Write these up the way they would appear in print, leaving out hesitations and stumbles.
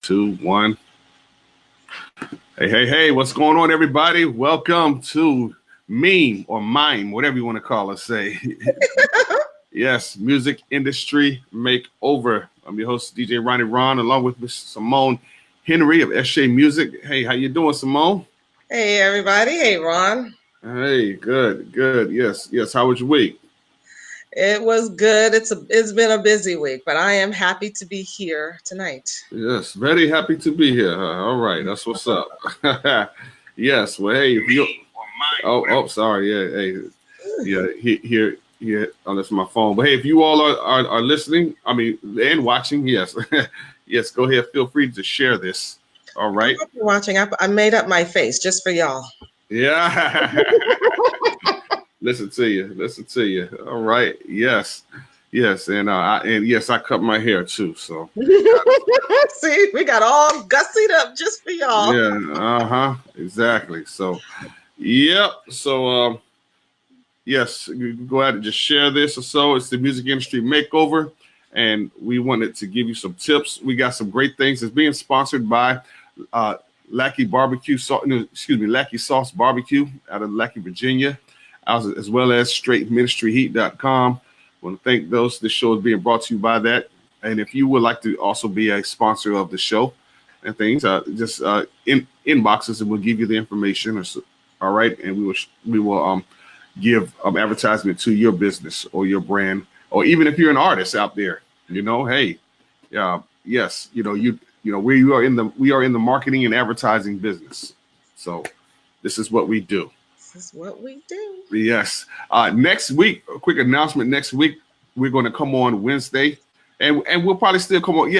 2, 1. Hey, what's going on, everybody? Welcome to Meme or Mime, whatever you want to call us, say. Yes, Music Industry Makeover. I'm your host, DJ Ronnie Ron, along with Miss Simone Henry of SJ Music. Hey, how you doing, Simone? Hey, everybody. Hey, Ron. Hey, good. Yes. How was your week? It was good. It's been a busy week, but I am happy to be here tonight. Yes, very happy to be here. All right, that's what's up. Yes, well, hey, if you, sorry, here. Oh, that's my phone. But hey, if you all are listening, and watching, yes, yes, go ahead. Feel free to share this. All right. I hope you're watching. I made up my face just for y'all. Yeah. Listen to you. All right. Yes. And yes, I cut my hair too. So see, we got all gussied up just for y'all. Yeah. Exactly. So, yep. So, yes, you go ahead and just share this or so. It's the Music Industry Makeover, and we wanted to give you some tips. We got some great things. It's being sponsored by Lackey Sauce Barbecue out of Lackey, Virginia, as well as StraightMinistryHeat.com. I want to thank those. This show is being brought to you by that. And if you would like to also be a sponsor of the show and things, just inboxes and we'll give you the information. All right, and we will give advertisement to your business or your brand, or even if you're an artist out there, hey, yes, we are in the marketing and advertising business. So this is what we do. This is what we do. Yes. Next week, a quick announcement. Next week, we're going to come on Wednesday, and we'll probably still come on.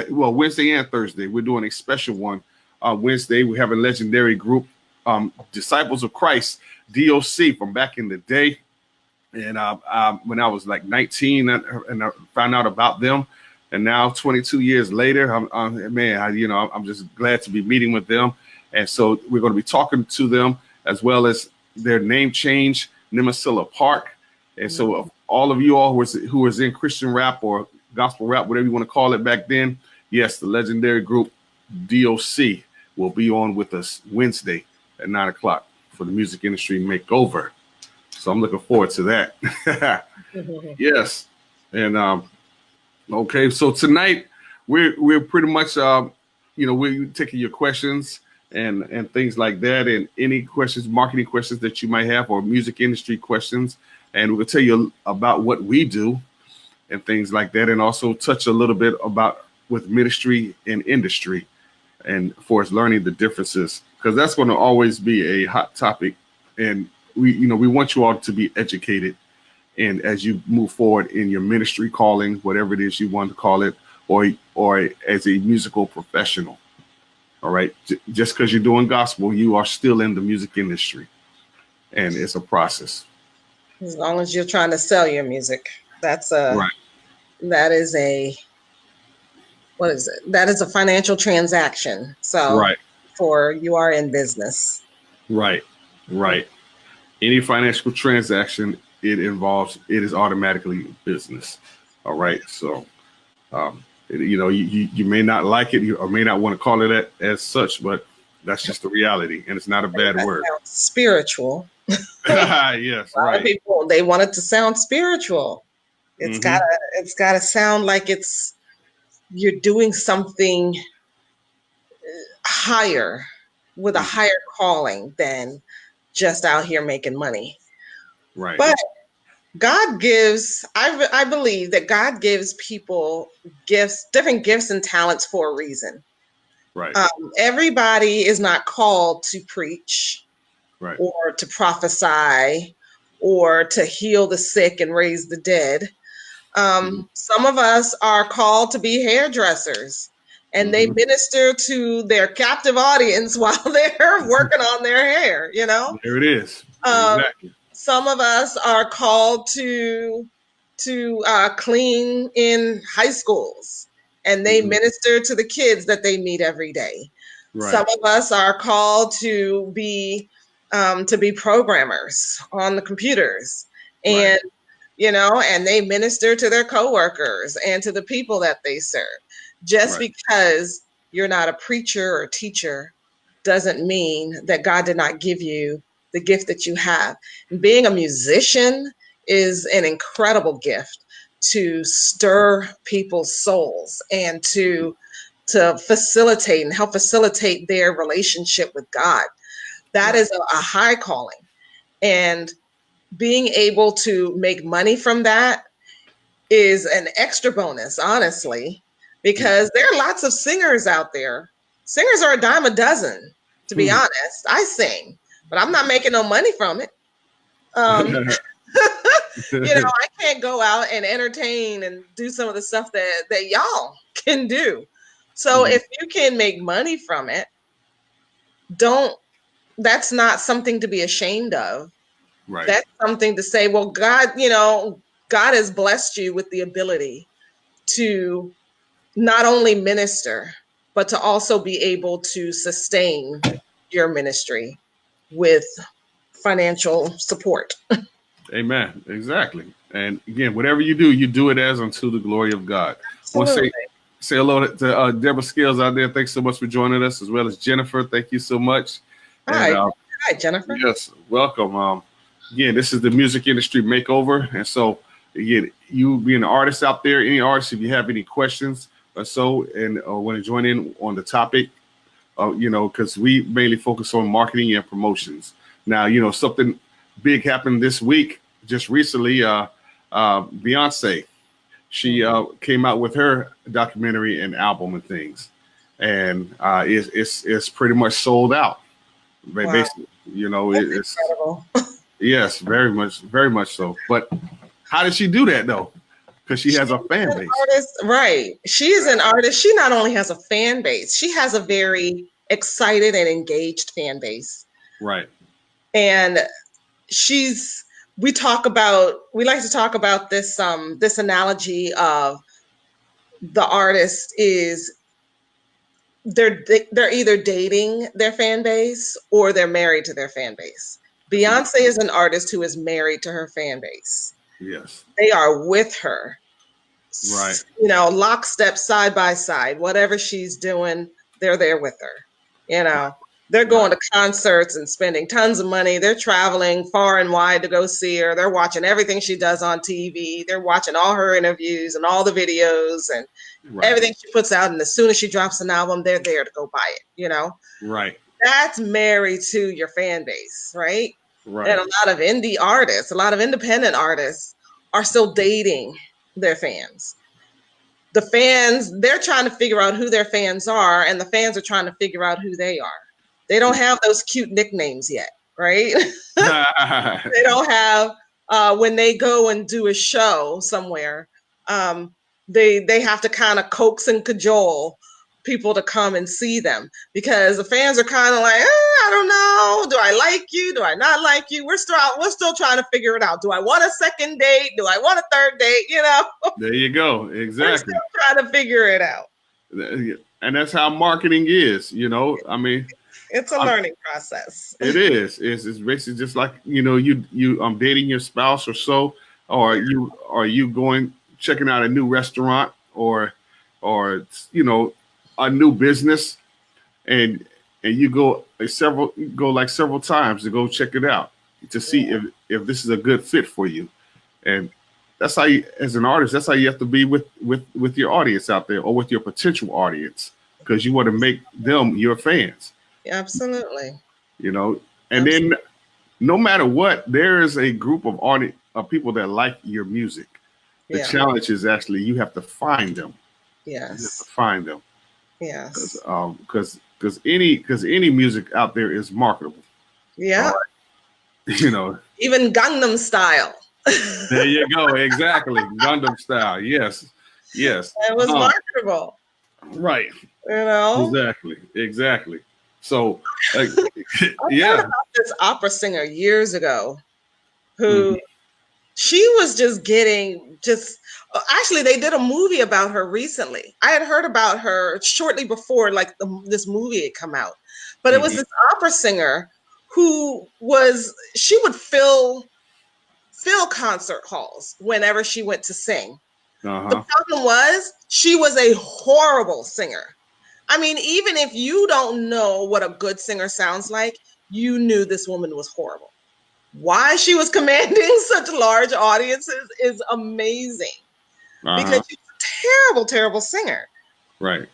Well, Wednesday and Thursday, we're doing a special one. Wednesday, we have a legendary group, Disciples of Christ, DOC, from back in the day. And when I was like 19, and I found out about them. And now 22 years later, I'm just glad to be meeting with them. And so we're going to be talking to them, as well as their name change, Nemasilla Park. And so all of you all who was in Christian rap or gospel rap, whatever you want to call it back then, yes, the legendary group DOC will be on with us Wednesday at 9:00 for the Music Industry Makeover. So I'm looking forward to that. Yes. And okay, so tonight we're pretty much we're taking your questions and things like that, and any questions, marketing questions that you might have, or music industry questions, and we'll tell you about what we do and things like that, and also touch a little bit about with ministry and industry, and for us learning the differences, because that's going to always be a hot topic, and we want you all to be educated, and as you move forward in your ministry calling, whatever it is you want to call it, or as a musical professional. All right. Just because you're doing gospel, you are still in the music industry, and it's a process. As long as you're trying to sell your music, right. That is a financial transaction. So right. You are in business. Right. Any financial transaction, it is automatically business. All right. So, you may not like it or may not want to call it as such, but that's just the reality, and it's not a bad word. Spiritual. Yes, a lot of people, they want it to sound spiritual. It's gotta sound like you're doing something higher, with a higher calling than just out here making money. Right. But God gives, I believe that God gives people different gifts and talents for a reason. Right. Everybody is not called to preach, right, or to prophesy, or to heal the sick and raise the dead. Some of us are called to be hairdressers, and they minister to their captive audience while they're working on their hair, There it is. Exactly. Some of us are called to clean in high schools, and they minister to the kids that they meet every day. Right. Some of us are called to be programmers on the computers, and and they minister to their coworkers and to the people that they serve. Just because you're not a preacher or teacher doesn't mean that God did not give you the gift that you have. And being a musician is an incredible gift to stir people's souls and to facilitate and help facilitate their relationship with God. That is a high calling. And being able to make money from that is an extra bonus, honestly, because there are lots of singers out there. Singers are a dime a dozen, to be honest. I sing, but I'm not making no money from it. I can't go out and entertain and do some of the stuff that y'all can do. So if you can make money from it, that's not something to be ashamed of. Right. That's something to say, well, God, God has blessed you with the ability to not only minister, but to also be able to sustain your ministry with financial support. Amen. Exactly. And again, whatever you do it as unto the glory of God. Absolutely. I want to say hello to Deborah Scales out there. Thanks so much for joining us, as well as Jennifer. Thank you so much. Hi, hi, Jennifer. Yes, welcome. Again, this is the Music Industry Makeover. And so, again, you being an artist out there, any artist, if you have any questions or so, and want to join in on the topic, because we mainly focus on marketing and promotions. Now, something big happened this week, just recently. Beyonce, she came out with her documentary and album and things, and it's pretty much sold out. Wow. Basically, it's incredible. Yes, very much so. But how did she do that though? Because she has a fan base. Right. She is an artist. She not only has a fan base, she has a very excited and engaged fan base. Right. And we like to talk about this analogy of the artist is they're either dating their fan base or they're married to their fan base. Beyonce is an artist who is married to her fan base. Yes. They are with her. Right. Lockstep, side by side, whatever she's doing, they're there with her. They're going to concerts and spending tons of money. They're traveling far and wide to go see her. They're watching everything she does on TV. They're watching all her interviews and all the videos and everything she puts out. And as soon as she drops an album, they're there to go buy it, Right. That's married to your fan base, right? Right. And a lot of indie artists, a lot of independent artists are still dating their fans. The fans, they're trying to figure out who their fans are, and the fans are trying to figure out who they are. They don't have those cute nicknames yet, right? They don't have, when they go and do a show somewhere, they have to kind of coax and cajole people to come and see them, because the fans are kind of like, I don't know, do I like you? Do I not like you? We're still trying to figure it out. Do I want a second date? Do I want a third date? There you go. Exactly. We're still trying to figure it out. And that's how marketing is, I mean, it's a learning process. It is. It's basically just like, you dating your spouse or so, or you going checking out a new restaurant or a new business, and you go several times to go check it out to see if this is a good fit for you. And that's how you, as an artist, that's how you have to be with your audience out there, or with your potential audience, because you want to make them your fans. Absolutely. And then no matter what, there is a group of people that like your music. The challenge is actually you have to find them. Yes. You have to find them. Yes. Because any music out there is marketable. Yeah. Even Gangnam Style. There you go. Exactly. Gangnam Style. Yes. It was marketable. Right. Exactly. So, I heard about this opera singer years ago who she was actually, they did a movie about her recently. I had heard about her shortly before, this movie had come out, but it was this opera singer who she would fill concert halls whenever she went to sing. The problem was she was a horrible singer. I mean, even if you don't know what a good singer sounds like, you knew this woman was horrible. Why she was commanding such large audiences is amazing, because she's a terrible, terrible singer. Right.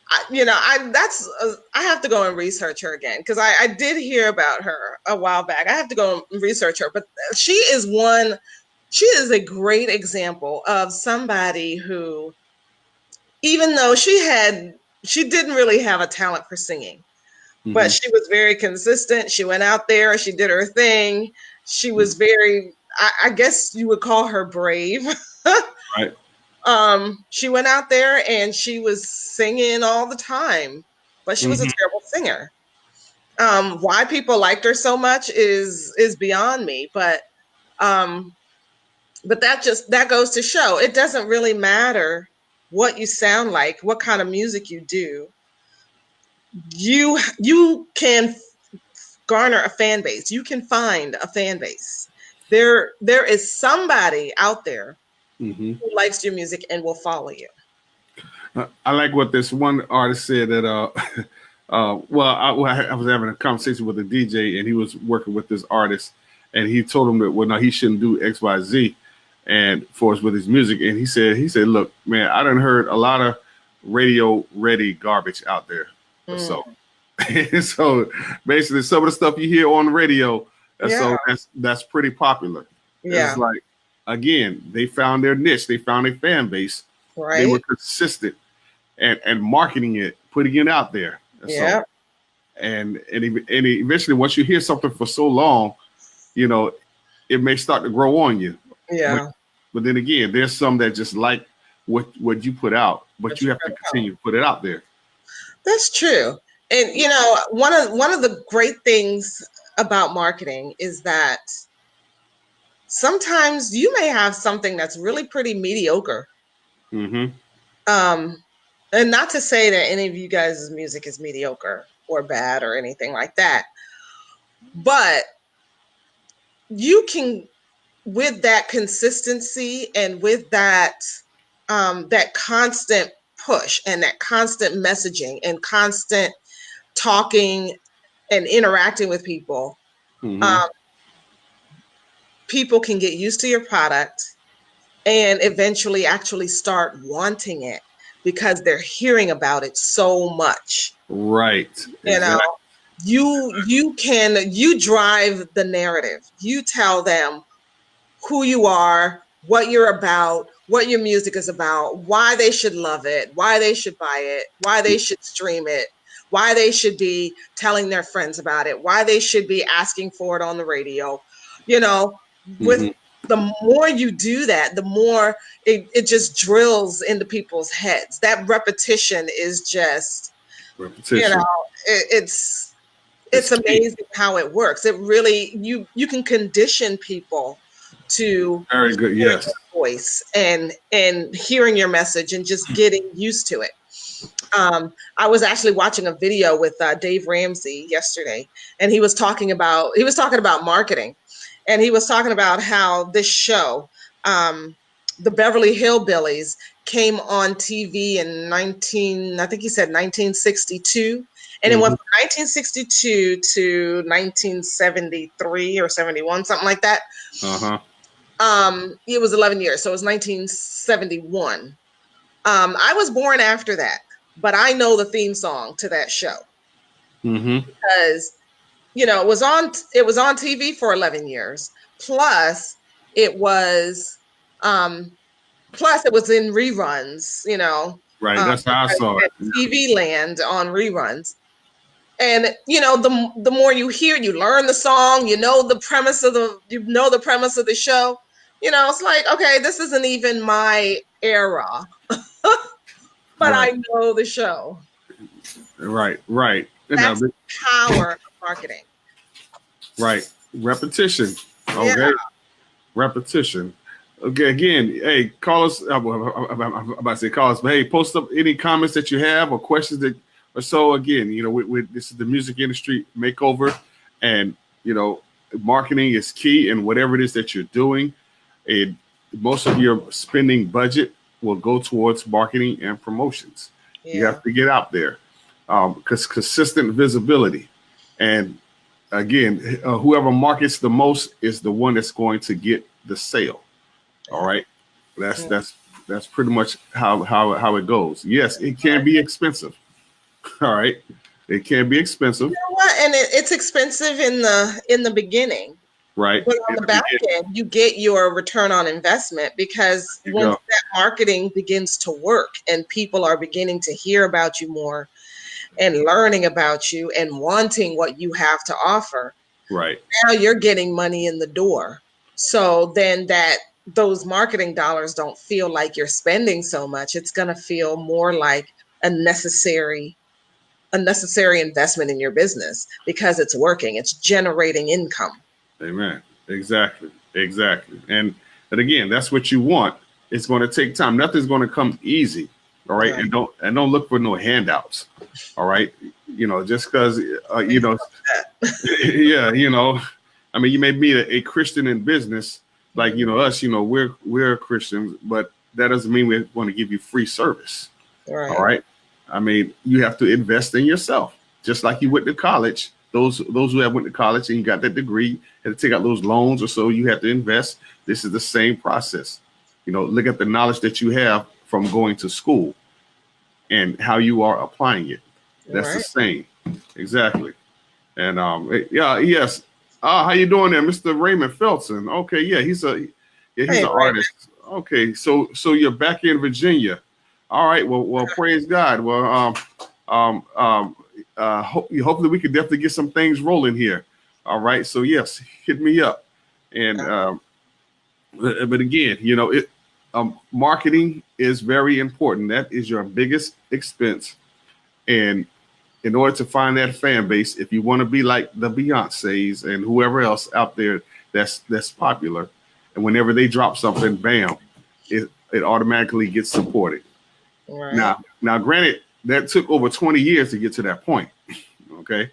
I have to go and research her again, because I did hear about her a while back. I have to go and research her, but she is a great example of somebody who, even though she didn't really have a talent for singing, but she was very consistent. She went out there, she did her thing. She was very, I guess you would call her brave. Right. She went out there and she was singing all the time, but she was a terrible singer. Why people liked her so much is beyond me, but that goes to show it doesn't really matter what you sound like, what kind of music you do. You can garner a fan base. You can find a fan base. There is somebody out there who likes your music and will follow you. I like what this one artist said that I was having a conversation with a DJ, and he was working with this artist, and he told him that he shouldn't do XYZ and for us with his music. And he said, look, man, I done heard a lot of radio ready garbage out there. So basically some of the stuff you hear on the radio, that's pretty popular. Yeah. It's like, again, they found their niche, they found a fan base. Right. They were consistent and marketing it, putting it out there. Yeah. So, and eventually, once you hear something for so long, it may start to grow on you. Yeah. But then again, there's some that just like what you put out, but you have to continue to put it out there. That's true. And one of the great things about marketing is that sometimes you may have something that's really pretty mediocre. And not to say that any of you guys' music is mediocre or bad or anything like that, but you can, with that consistency and with that that constant push and that constant messaging and constant talking and interacting with people, people can get used to your product and eventually actually start wanting it because they're hearing about it so much. Right. You drive the narrative. You tell them who you are, what you're about, what your music is about, why they should love it, why they should buy it, why they should stream it, why they should be telling their friends about it, why they should be asking for it on the radio. With the more you do that, the more it just drills into people's heads. That repetition is just, it's amazing how it works. It really, you can condition people to very good, yes, voice and hearing your message and just getting used to it. I was actually watching a video with Dave Ramsey yesterday, and he was talking about marketing, and he was talking about how this show, the Beverly Hillbillies, came on TV in 1962, and it was from 1962 to 1973 or 71, something like that. It was 11 years, so it was 1971. I was born after that, but I know the theme song to that show because it was on TV for 11 years. Plus it was in reruns. Right. That's how I saw it. TV Land on reruns. And the more you hear, you learn the song. The premise of the show. It's like, okay, this isn't even my era, but I know the show. Right. That's the power of marketing. Right. Repetition. Okay. Yeah. Repetition. Okay. Again, hey, call us. I'm about to say call us, but hey, post up any comments that you have or questions that. So again, this is the music industry makeover, and marketing is key in whatever it is that you're doing. And most of your spending budget will go towards marketing and promotions. Yeah. You have to get out there. because consistent visibility. And again, whoever markets the most is the one that's going to get the sale. All right, that's pretty much how it goes. Yes, it can be expensive. All right, it can be expensive. You know what? And it's expensive in the beginning. Right. But on the back end, you get your return on investment, because once that marketing begins to work and people are beginning to hear about you more and learning about you and wanting what you have to offer, right, now you're getting money in the door. So then those marketing dollars don't feel like you're spending so much. It's going to feel more like a necessary investment in your business, because it's working. It's generating income. Amen. Exactly. And again, that's what you want. It's going to take time. Nothing's going to come easy. All right. And don't look for no handouts. All right. Just because, yeah, I mean, you may be a Christian in business, like, us, we're Christians, but that doesn't mean we're going to give you free service. Right. All right. I mean, you have to invest in yourself, just like you went to college. Those who have went to college and you got that degree, had to take out those loans or so, you have to invest. This is the same process. Look at the knowledge that you have from going to school and how you are applying it. That's the same. Exactly. And yes. How you doing there, Mr. Raymond Felton? Okay, yeah, he's an artist. Okay, so you're back in Virginia. All right. Well, praise God. Well, hopefully we can definitely get some things rolling here. All right. So yes, hit me up. And but again, marketing is very important. That is your biggest expense. And in order to find that fan base, if you want to be like the Beyoncés and whoever else out there that's popular, and whenever they drop something, bam, it automatically gets supported. Right. Now, granted, that took over 20 years to get to that point. Okay.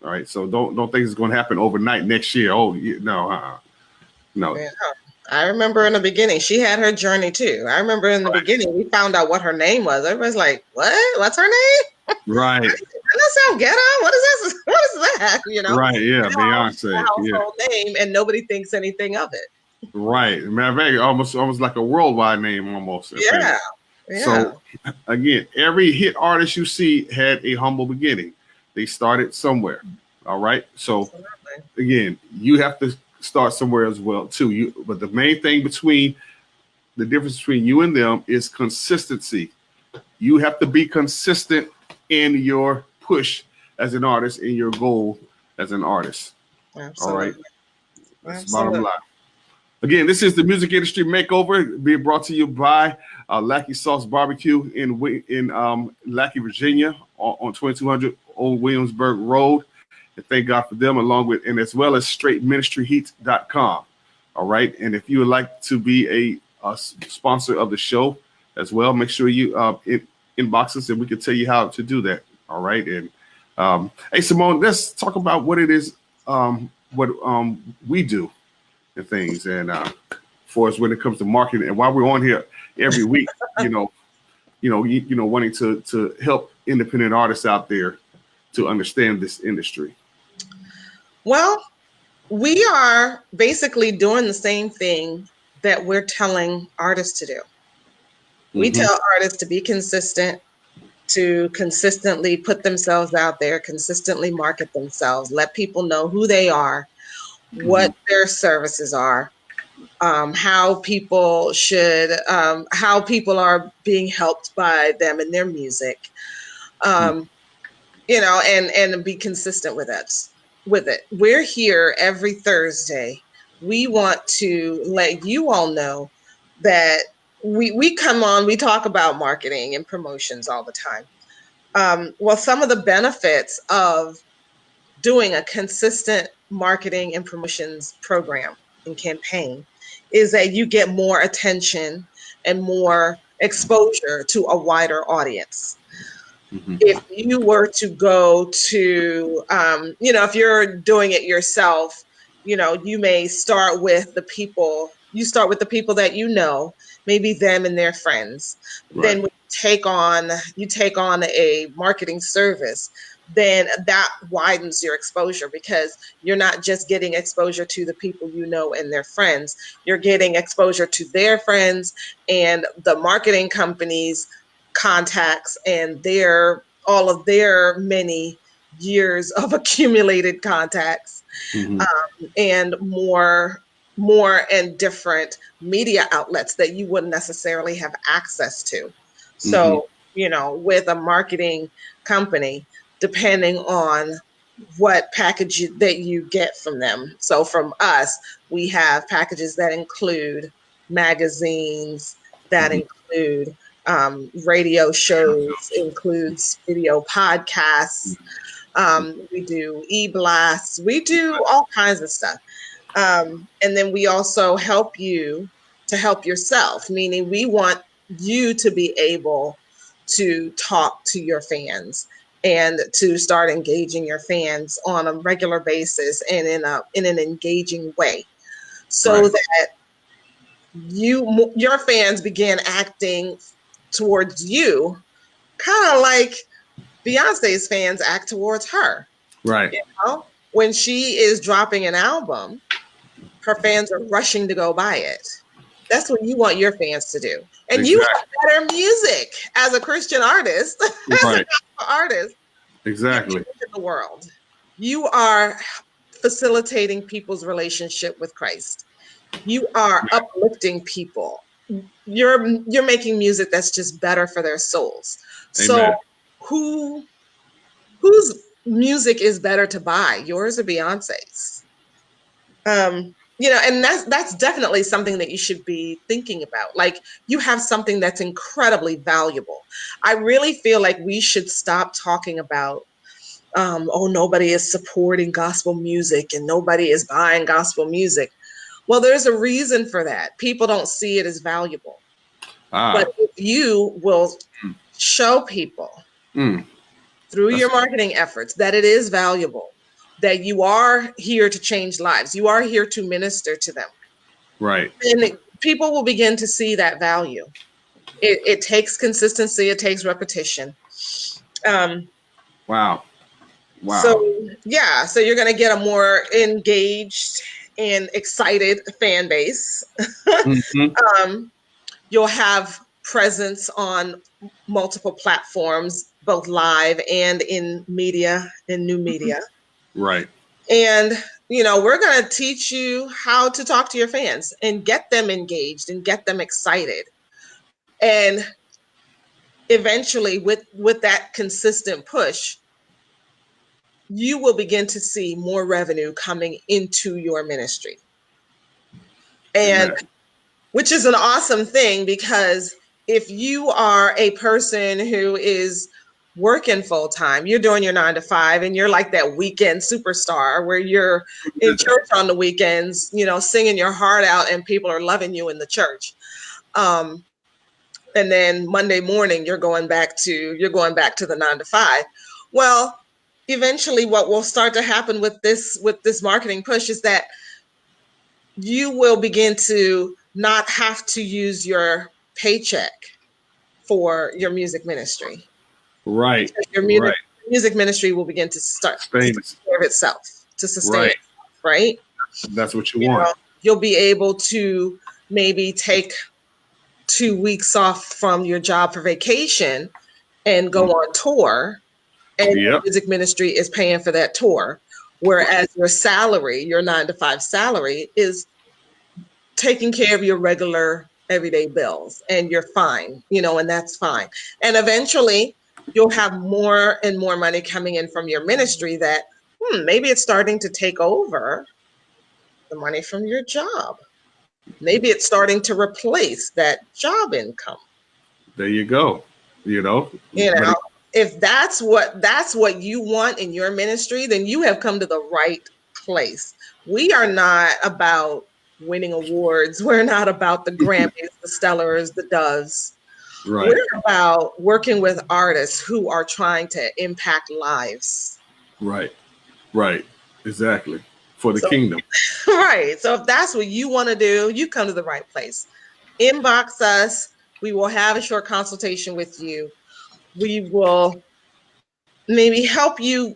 All right. So don't think it's going to happen overnight next year. Oh, no. Yeah. I remember in the beginning, she had her journey too. I remember in the beginning, we found out what her name was. Everybody's like, what? What's her name? Right. Doesn't that sound ghetto? What is this? What is that? Right. Yeah. Beyonce. Household name, and nobody thinks anything of it. Right. Matter of fact, almost like a worldwide name almost. Yeah. Yeah. So again, every hit artist you see had a humble beginning. They started somewhere. All right. So again, you have to start somewhere as well too. But the main thing the difference between you and them is consistency. You have to be consistent in your push as an artist, in your goal as an artist. Absolutely. All right. That's bottom line. Again, this is the Music Industry Makeover, being brought to you by Lackey Sauce Barbecue in Lackey, Virginia, on 2200 Old Williamsburg Road. And thank God for them, and as well as straightministryheat.com. All right. And if you would like to be a sponsor of the show as well, make sure you inbox us and we can tell you how to do that. All right. And hey, Simone, let's talk about what it is, what we do and things. And for us, when it comes to marketing, and while we're on here every week, wanting to help independent artists out there to understand this industry. Well, we are basically doing the same thing that we're telling artists to do. We tell artists to be consistent, to consistently put themselves out there, consistently market themselves, let people know who they are, what their services are, how people are being helped by them in their music, and be consistent with it. We're here every Thursday. We want to let you all know that we come on, we talk about marketing and promotions all the time. Well, some of the benefits of doing a consistent marketing and promotions program and campaign is that you get more attention and more exposure to a wider audience. If you were to go to, if you're doing it yourself, you may start with the people that maybe them and their friends. Right. Then when you take on a marketing service, then that widens your exposure, because you're not just getting exposure to the people you know and their friends. You're getting exposure to their friends and the marketing companies' contacts and all of their many years of accumulated contacts, and more and different media outlets that you wouldn't necessarily have access to. So, with a marketing company, depending on what package that you get from them. So from us, we have packages that include magazines, that include radio shows, includes video podcasts. We do e-blasts. We do all kinds of stuff. And then we also help you to help yourself, meaning we want you to be able to talk to your fans and to start engaging your fans on a regular basis and in an engaging way, so that your fans begin acting towards you kind of like Beyonce's fans act towards her. Right. You know? When she is dropping an album, her fans are rushing to go buy it. That's what you want your fans to do. And you have better music as a Christian artist, as a gospel artist. Exactly. In the world. You are facilitating people's relationship with Christ. You are uplifting people. You're making music that's just better for their souls. Amen. So whose music is better to buy, yours or Beyonce's? And that's definitely something that you should be thinking about. Like, you have something that's incredibly valuable. I really feel like we should stop talking about, nobody is supporting gospel music and nobody is buying gospel music. Well, there's a reason for that. People don't see it as valuable. But if you will show people through your marketing efforts that it is valuable, that you are here to change lives, you are here to minister to them. Right. And people will begin to see that value. It takes consistency, it takes repetition. Wow. So you're going to get a more engaged and excited fan base. You'll have presence on multiple platforms, both live and in media, in new media. Right. And, we're going to teach you how to talk to your fans and get them engaged and get them excited. And eventually, with that consistent push, you will begin to see more revenue coming into your ministry. And which is an awesome thing, because if you are a person who is working full time, you're doing your 9 to 5, and you're like that weekend superstar where you're in church on the weekends, singing your heart out, and people are loving you in the church. And then Monday morning, you're going back to the 9 to 5. Well, eventually what will start to happen with this marketing push is that you will begin to not have to use your paycheck for your music ministry. Right. Your music ministry will begin to start to take care of itself, to sustain itself, right? That's what you want. You'll be able to maybe take 2 weeks off from your job for vacation and go on tour, and your music ministry is paying for that tour. Whereas your salary, your 9 to 5 salary, is taking care of your regular everyday bills, and you're fine, and that's fine. And eventually you'll have more and more money coming in from your ministry that maybe it's starting to take over the money from your job. Maybe it's starting to replace that job income. There you go. If that's what you want in your ministry, then you have come to the right place. We are not about winning awards. We're not about the Grammys, the Stellars, the Doves. Right. We're about working with artists who are trying to impact lives. Right. Exactly. For the kingdom. Right. So if that's what you want to do, you come to the right place. Inbox us. We will have a short consultation with you. We will maybe help you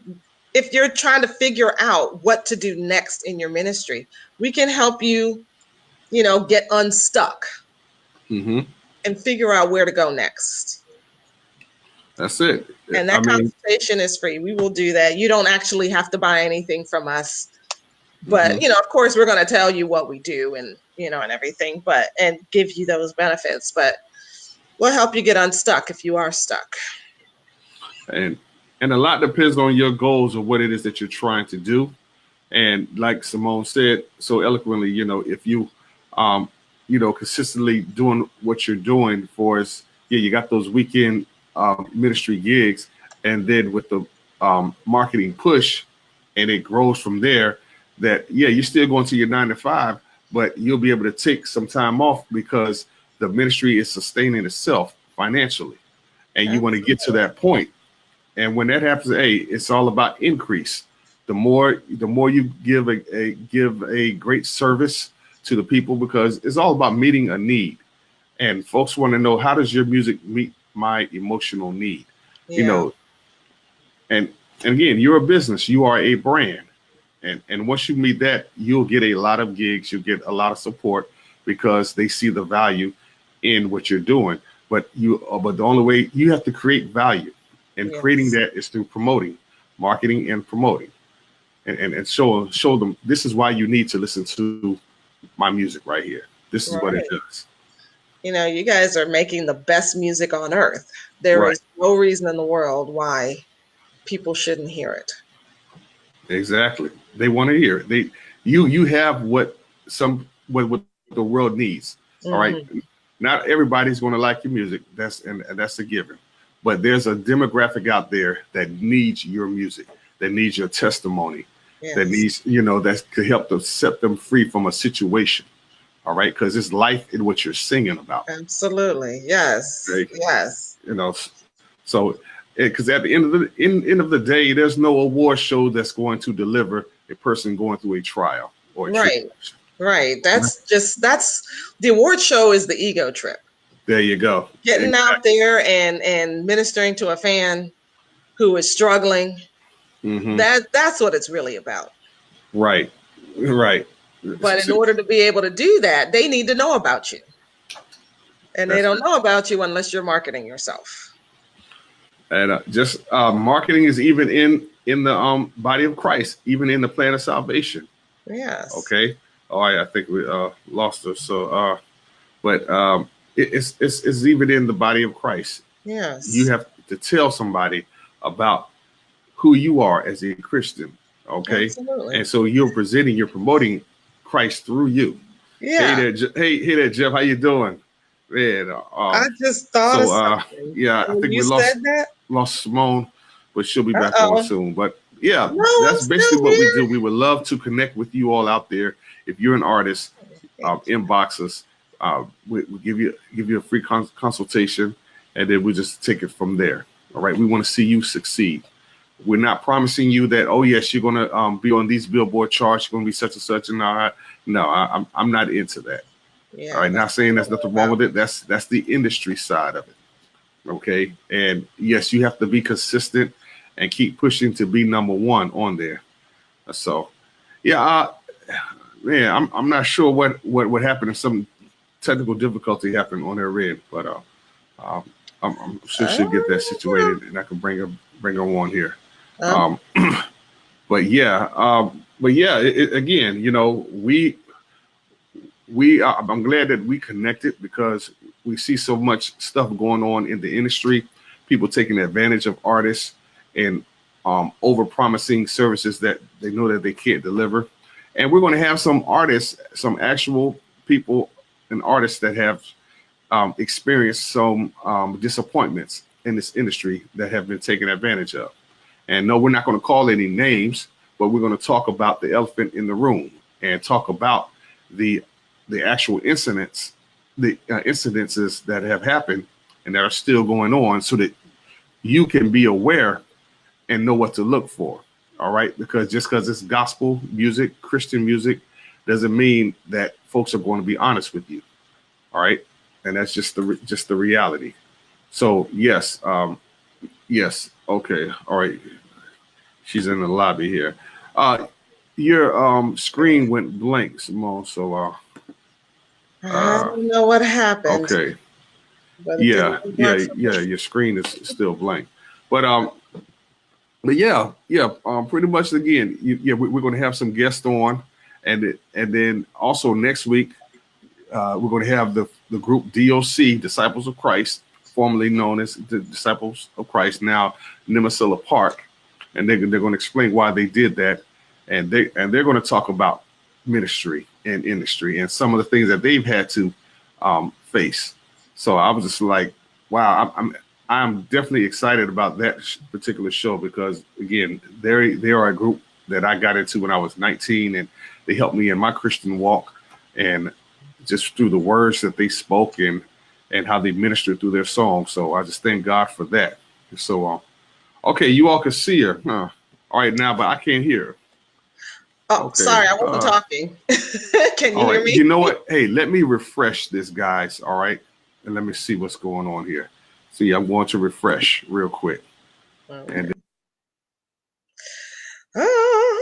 if you're trying to figure out what to do next in your ministry. We can help you, get unstuck Mm-hmm. and figure out where to go next. That's it. And I that mean, consultation is free. We will do that. You don't actually have to buy anything from us. But, mm-hmm. of course, we're going to tell you what we do and, and everything, and give you those benefits. But we'll help you get unstuck if you are stuck. and a lot depends on your goals or what it is that you're trying to do. And like Simone said so eloquently, if you, consistently doing what you're doing for us, you got those weekend ministry gigs, and then with the marketing push, and it grows from there. That you're still going to your 9 to 5, but you'll be able to take some time off because the ministry is sustaining itself financially, and you want to get to that point. And when that happens, it's all about increase. The more you give a great service to the people, because it's all about meeting a need. And folks want to know, how does your music meet my emotional need? Yeah. And again, you're a business, you are a brand. And once you meet that, you'll get a lot of gigs, you'll get a lot of support because they see the value in what you're doing. But the only way you have to create value, and creating that is through marketing and promoting, and show them, this is why you need to listen to my music right here. This is what it does. You guys are making the best music on earth. There is no reason in the world why people shouldn't hear it. Exactly. They want to hear it. You have what the world needs. Mm-hmm. All right. Not everybody's going to like your music. That's a given. But there's a demographic out there that needs your music, that needs your testimony, that needs, that could help to set them free from a situation. All right. Because it's life in what you're singing about. Absolutely. Yes. Right? Yes. So because at the end of the day, there's no award show that's going to deliver a person going through a trial or a tribulation. Right. That's the award show is the ego trip. There you go. Getting out there and ministering to a fan who is struggling. Mm-hmm. That's what it's really about. Right. But in order to be able to do that, they need to know about you. And they don't know about you unless you're marketing yourself. And marketing is even in the body of Christ, even in the plan of salvation. Yes. Okay. All right. I think we lost her. So, but it's even in the body of Christ. Yes. You have to tell somebody about who you are as a Christian. Okay. Absolutely. And so you're promoting Christ through you. Yeah. Hey there, Jeff. How you doing? Man, I just thought of something. Yeah, I think we lost Simone, but she'll be back on soon. But that's basically what we do. We would love to connect with you all out there. If you're an artist, inbox us. We give you a free consultation, and then we just take it from there. All right. We want to see you succeed. We're not promising you that, oh yes, you're gonna be on these Billboard charts, you're gonna be such and such, and I'm not into that. Yeah, all right, not saying there's nothing wrong with it. That's the industry side of it. Okay. And yes, you have to be consistent and keep pushing to be number one on there. So man, I'm not sure what happened. If some technical difficulty happened on her end, but I'm sure she'll get that situated, and I can bring her on here. But again, I'm glad that we connected, because we see so much stuff going on in the industry, people taking advantage of artists and over promising services that they know that they can't deliver. And we're going to have some artists, some actual people and artists that have experienced some disappointments in this industry that have been taken advantage of. And no, we're not going to call any names, but we're going to talk about the elephant in the room and talk about the actual incidences that have happened and that are still going on, so that you can be aware and know what to look for. All right. Because just because it's gospel music, Christian music, doesn't mean that folks are going to be honest with you. All right. and that's just the reality. So yes, yes, okay, all right. She's in the lobby here. Your screen went blank, Simone. So I uh, don't know what happened, okay, but it didn't yeah, look yeah, like for yeah. me. Your screen is still blank, but yeah, yeah. Pretty much again, yeah, we're going to have some guests on, and then also next week we're going to have the group DOC, Disciples of Christ, formerly known as the Disciples of Christ, now Nemasilla Park, and they're going to explain why they did that, and they're going to talk about ministry and industry and some of the things that they've had to face. So I was just like, wow, I'm definitely excited about that particular show because again, they are a group that I got into when I was 19, and they helped me in my Christian walk, and just through the words that they spoke and how they ministered through their songs. So I just thank God for that. So okay, you all can see her. Huh. All right now, but I can't hear her. Oh, Okay. sorry, I wasn't talking. Can you All hear right. me? You know what? Hey, let me refresh this, guys. All right. And let me see what's going on here. See, I'm going to refresh real quick. Okay. And Ah,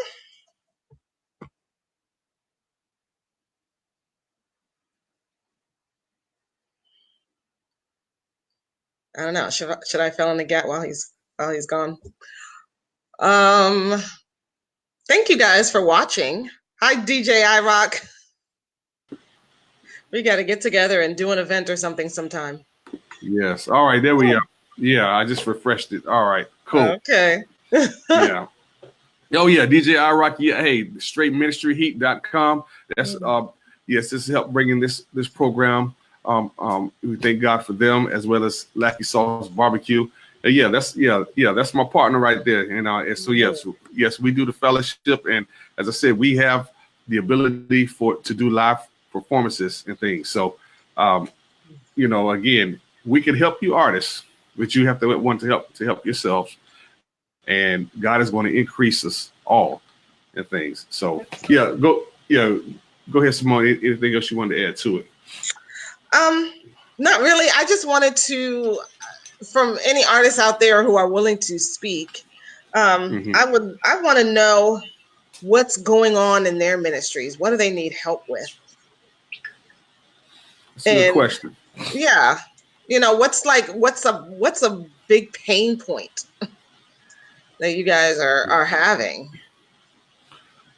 I don't know. Should I fill in the gap while he's gone? Um, Thank you guys for watching. Hi, DJ iRock. We got to get together and do an event or something sometime. yes. All right. There we are. Yeah. I just refreshed it. All right. Cool. Okay. Yeah. Oh yeah, DJ iRock. Yeah, hey, straightministryheat.com. That's yes, this helped bringing this program. We thank God for them as well as Lackey Sauce Barbecue. That's my partner right there. And so yes, we do the fellowship, and as I said, we have the ability to do live performances and things. So again, we can help you artists, but you have to want to help yourselves, and God is going to increase us all and things. So go ahead, Simone. Anything else you wanted to add to it? Not really. I just wanted to, from any artists out there who are willing to speak, I want to know what's going on in their ministries. What do they need help with? That's a good question. Yeah, what's a big pain point that you guys are having,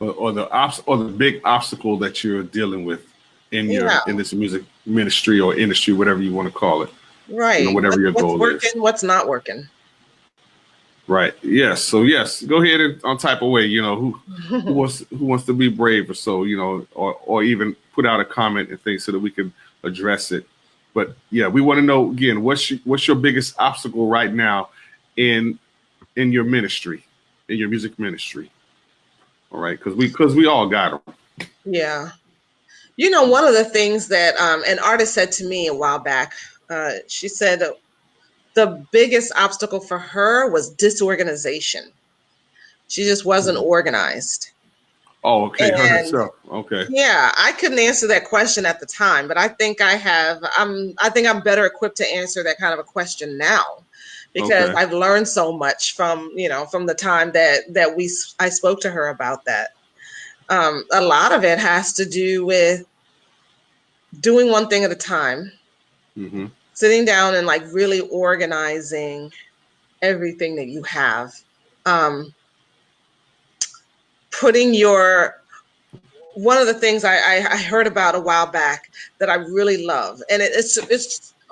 or the big obstacle that you're dealing with in this music ministry or industry, whatever you want to call it. Right. Whatever your goal what's working, is. what's not working. Right. Yes. So yes, go ahead and type away. Who wants to be brave or so. Or even put out a comment and things so that we can address it. But yeah, we want to know again what's your biggest obstacle right now in your ministry, in your music ministry. All right, because we all got them. Yeah. One of the things that an artist said to me a while back, she said the biggest obstacle for her was disorganization. She just wasn't organized. Oh, okay. Her And herself. Okay. yeah, I couldn't answer that question at the time, but I think I'm better equipped to answer that kind of a question now, because I've learned so much from the time that I spoke to her about that. A lot of it has to do with doing one thing at a time, sitting down and like really organizing everything that you have, putting one of the things I heard about a while back that I really love, and it's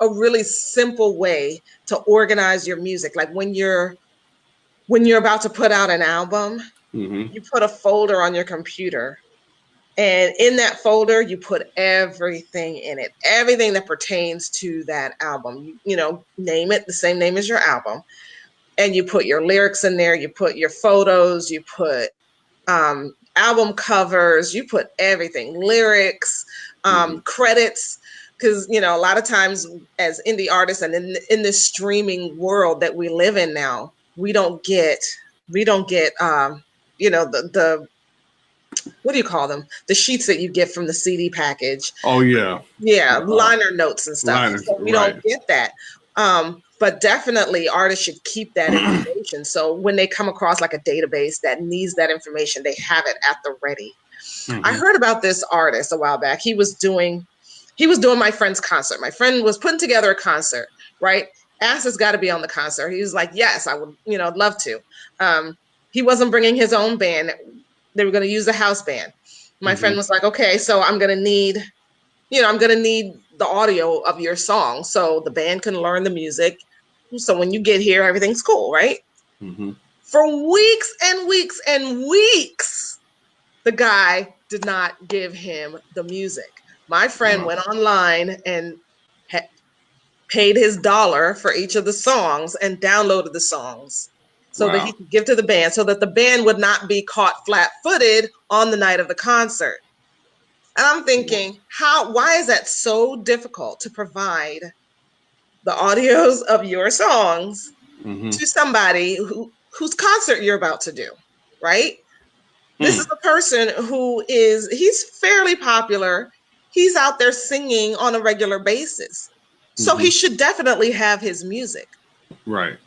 a really simple way to organize your music. Like when you're about to put out an album, you put a folder on your computer, and in that folder you put everything in it, everything that pertains to that album. Name it the same name as your album, and you put your lyrics in there, you put your photos, you put album covers, you put everything, lyrics, credits, because a lot of times as indie artists and in this streaming world that we live in now, we don't get the what do you call them? The sheets that you get from the CD package. Oh yeah. Yeah, liner notes and stuff. Liners, So we right. don't get that. But definitely artists should keep that information. So when they come across like a database that needs that information, they have it at the ready. I heard about this artist a while back. He was doing my friend's concert. My friend was putting together a concert, right? Asked has got to be on the concert. He was like, yes, I would, love to. He wasn't bringing his own band. They were going to use a house band. My friend was like, okay, so I'm going to need the audio of your song so the band can learn the music. So when you get here, everything's cool, right? For weeks and weeks and weeks, the guy did not give him the music. My friend went online and paid his dollar for each of the songs and downloaded the songs so that he could give to the band so that the band would not be caught flat-footed on the night of the concert. And I'm thinking, why is that so difficult to provide the audios of your songs to somebody whose concert you're about to do, right? This is a person he's fairly popular. He's out there singing on a regular basis. So he should definitely have his music. Right.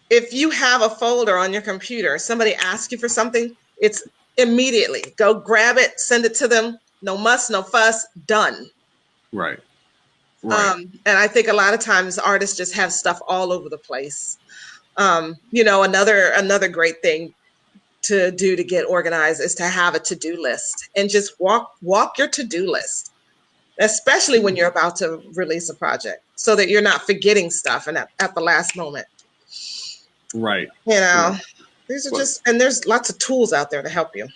If you have a folder on your computer, somebody asks you for something, it's immediately go grab it, send it to them. No muss, no fuss, done. Right. And I think a lot of times artists just have stuff all over the place. Another great thing to do to get organized is to have a to-do list and just walk your to-do list, especially when you're about to release a project, so that you're not forgetting stuff and at the last moment. Right. These are and there's lots of tools out there to help you.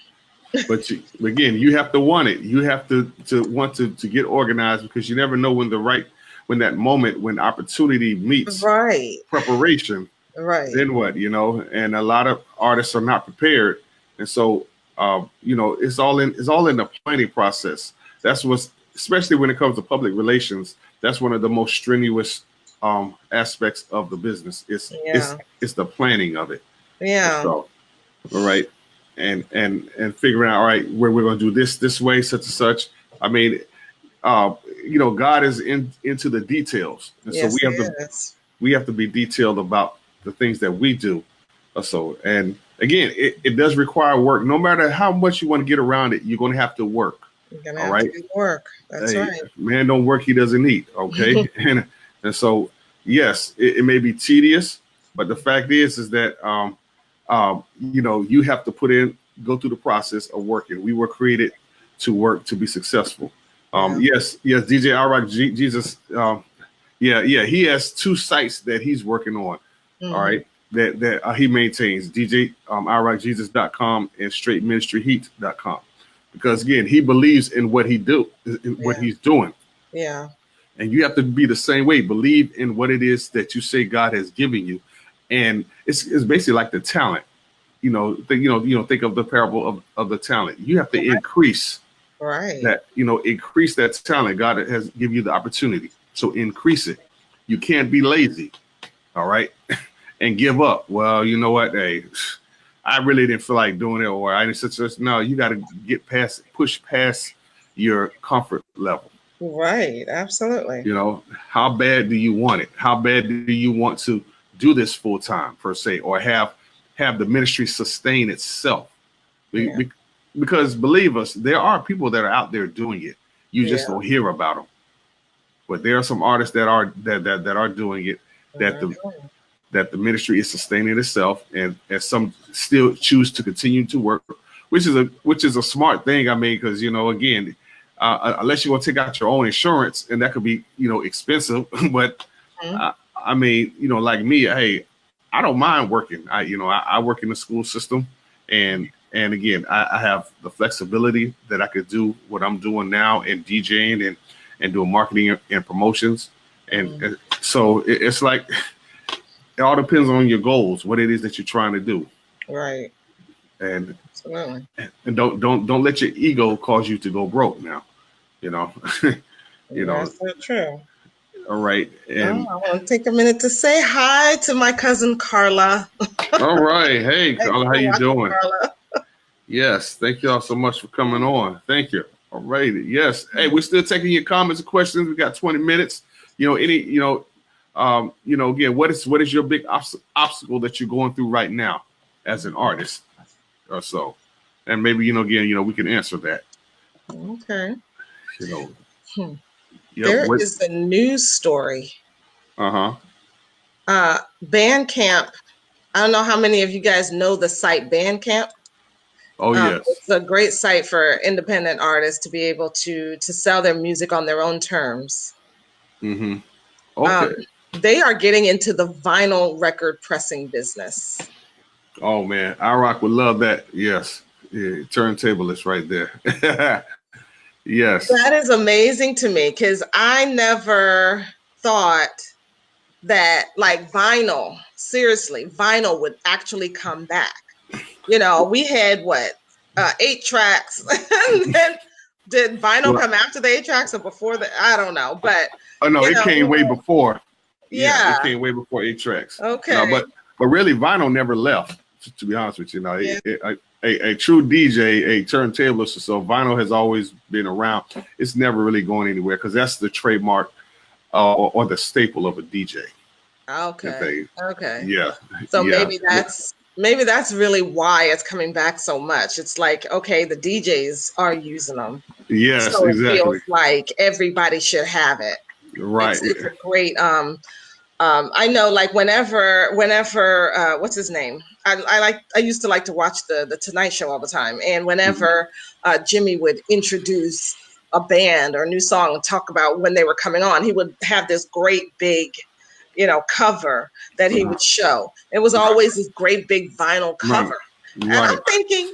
But again, you have to want it. You have to want to get organized, because you never know when that moment, when opportunity meets preparation. Right. Then what, and a lot of artists are not prepared. And so, it's all in the planning process. That's what's, especially when it comes to public relations, that's one of the most strenuous aspects of the business. It's the planning of it. Yeah. So, all right. And figuring out, all right, where we're going to do this way, such and such. I mean, God is into the details. And so we have to be detailed about the things that we do. So, and again, it does require work. No matter how much you want to get around it, you're going to have to work. You're going to have to work. That's right. Man don't work, he doesn't eat. Okay. and so, yes, it may be tedious, but the fact is that, you have to go through the process of working. We were created to work, to be successful. Yes, DJ Alright Jesus. He has 2 sites that he's working on. All right, that he maintains, DJ IRockJesus.com and straightministryheat.com, because again, he believes in what he's doing. Yeah. And you have to be the same way. Believe in what it is that you say God has given you, and it's basically like the talent. Think of the parable of the talent. You have to increase that. Increase that talent. God has given you the opportunity, so increase it. You can't be lazy. All right. And give up. Well, you know what? Hey, I really didn't feel like doing it, or I didn't. No, you got to push past your comfort level. Right. Absolutely. How bad do you want it? How bad do you want to do this full time, per se, or have the ministry sustain itself? Because believe us, there are people that are out there doing it. You just don't hear about them. But there are some artists that are doing it, that the ministry is sustaining itself, and some still choose to continue to work, which is a smart thing. I mean, because again, unless you want to take out your own insurance, and that could be expensive. But I mean, like me, hey, I don't mind working. I work in the school system, and again, I have the flexibility that I could do what I'm doing now in DJing and doing marketing and promotions, and so it's like, it all depends on your goals, what it is that you're trying to do. Right. And absolutely. And don't let your ego cause you to go broke now. That's so true. All right. And I want to take a minute to say hi to my cousin Carla. All right. Hey, Carla, how you doing? Carla. Yes, thank y'all so much for coming on. Thank you. All right. Yes. Hey, we're still taking your comments and questions. We got 20 minutes. Again, what is your big obstacle that you're going through right now as an artist or so? And maybe, we can answer that. Okay. Yep, There is a news story. Uh-huh. Bandcamp. I don't know how many of you guys know the site Bandcamp. Oh, yes. It's a great site for independent artists to be able to sell their music on their own terms. Mm-hmm. Okay. They are getting into the vinyl record pressing business. Oh, man. iRock would love that. Yes. Yeah, turntablist right there. Yes. That is amazing to me because I never thought that like vinyl, seriously, vinyl would actually come back. We had 8 tracks, and then did vinyl come after the 8 tracks or before the? I don't know, but it came way before. Yeah, it came way before 8 tracks. Okay, no, but really, vinyl never left. To be honest with you, a true DJ, a turntablist, so vinyl has always been around. It's never really going anywhere because that's the trademark or the staple of a DJ. Okay. Yeah. So maybe that's really why it's coming back so much. It's like, okay, the DJs are using them. Yes, so exactly. It feels like everybody should have it. Right. It's a great. I know, like whenever, what's his name? I used to like to watch the Tonight Show all the time, and whenever Jimmy would introduce a band or a new song and talk about when they were coming on, he would have this great big, cover that he would show. It was always this great big vinyl cover, and I'm thinking,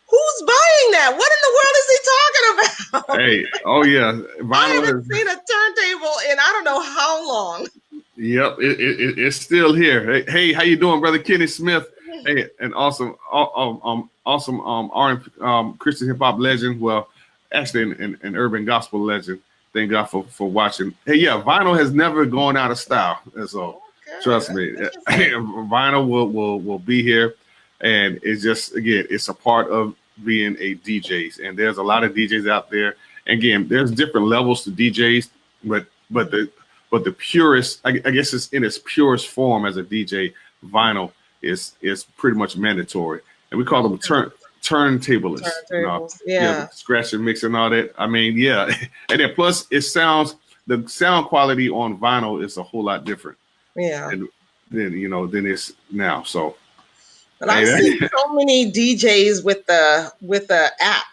who's buying that? What in the world is he talking about? Hey, oh yeah, vinyl I haven't seen a turntable in I don't know how long. Yep, it's still here. Hey, how you doing, brother Kenny Smith? Hey, an awesome R&B Christian hip hop legend. Well, actually, an urban gospel legend. Thank God for watching. Hey, yeah, vinyl has never gone out of style. So trust me, vinyl will be here, and it's just it's a part of being a DJs. And there's a lot of DJs out there. Again, there's different levels to DJs, but the purest, I guess it's in its purest form as a DJ, vinyl is pretty much mandatory. And we call them turntablists. Scratch and mix and all that. I mean, yeah. And then plus the sound quality on vinyl is a whole lot different. Yeah. Than it's now. So but I've seen so many DJs with the app.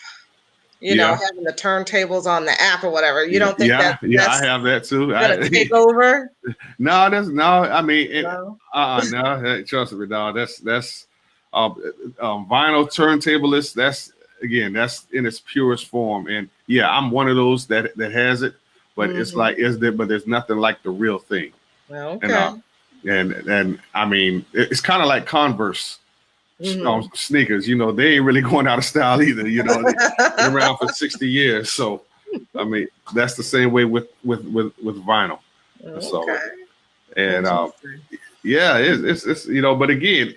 Having the turntables on the app or whatever. You don't think that's I have that too. Take over? No. I mean, no. Trust me, dog. That's vinyl turntablist. That's in its purest form. And yeah, I'm one of those that has it, but it's like but there's nothing like the real thing. Okay. And I mean, it's kind of like Converse. Sneakers, they ain't really going out of style either. They're around for 60 years. So, I mean, that's the same way with vinyl. Okay. So, and it's but again,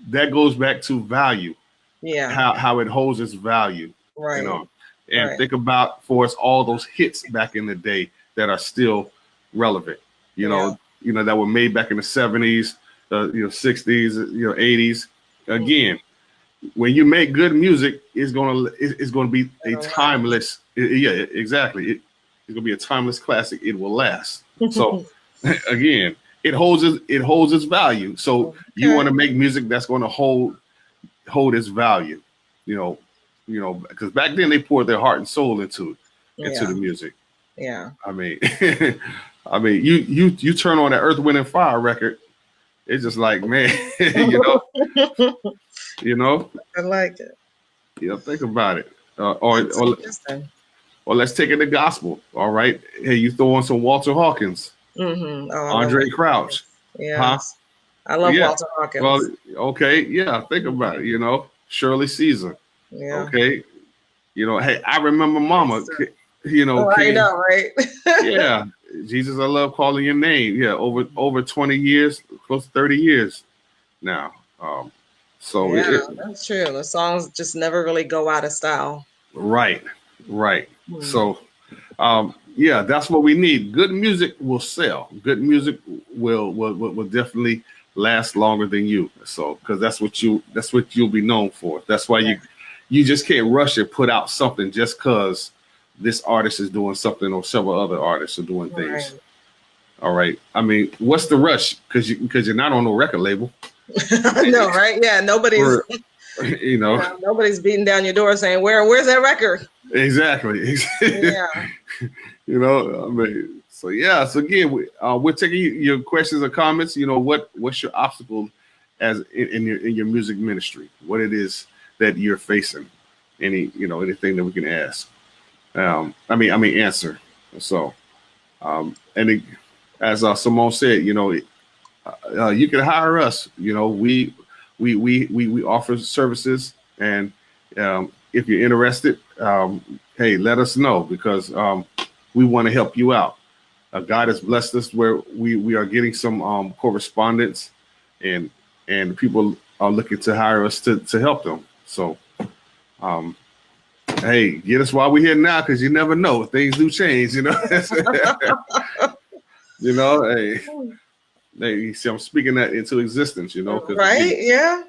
that goes back to value. Yeah. How it holds its value. Right. And think about for us all those hits back in the day that are still relevant. That were made back in the 70s, 60s, 80s. Again, when you make good music, it's gonna be a timeless. Exactly. It's gonna be a timeless classic. It will last. So, again, it holds its value. So you want to make music that's going to hold its value. Because back then they poured their heart and soul into the music. Yeah. I mean, you turn on that Earth, Wind and Fire record. It's just like, man, I like it. Think about it. Or let's take it to gospel. All right. Hey, you throw on some Walter Hawkins, Andre Crouch. Yeah. I love Walter Hawkins. Well, okay. Yeah. Think about it. Shirley Caesar. Yeah. Okay. Hey, I remember Mama. I know, right? Yeah. Jesus, I love calling your name. Yeah, over 20 years, close to 30 years now. So Yeah, that's true. The songs just never really go out of style. right, right. Hmm. So yeah, that's what we need. Good music will sell. Good music will definitely last longer than you. So because that's what you'll be known for. That's why you just can't rush and put out something just because this artist is doing something or several other artists are doing Right. things. All right. I mean, what's the rush? Because you're not on no record label. I know, right? Yeah, nobody's, Or, you know, nobody's beating down your door saying, where's that record? exactly. Yeah. You know, I mean, so yeah. So again, we're taking your questions or comments. You know, what's your obstacle as in your music ministry? What it is that you're facing? Anything that we can ask. Answer. So, and it, as Simone said, you can hire us. You know, we offer services, and if you're interested, hey, let us know because we want to help you out. God has blessed us where we are getting some correspondence, and people are looking to hire us to help them. So, hey, get us while we're here now because you never know, things do change. You know, hey. You see, I'm speaking that into existence, because Right? Yeah.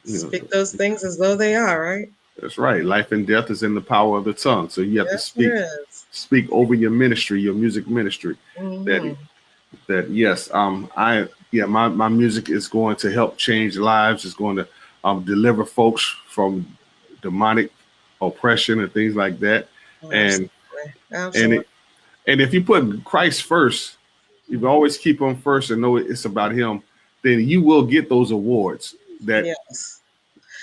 you know, Speak those things as though they are, right? that's right. Life and death is in the power of the tongue. So you have to Yes, it is. speak over your ministry, your music ministry. Mhm. That yes, my music is going to help change lives. It's going to deliver folks from demonic oppression and things like that. And Absolutely. and Absolutely. it, and if you put Christ first, if you always keep him first and know it's about him, then you will get those awards Yes.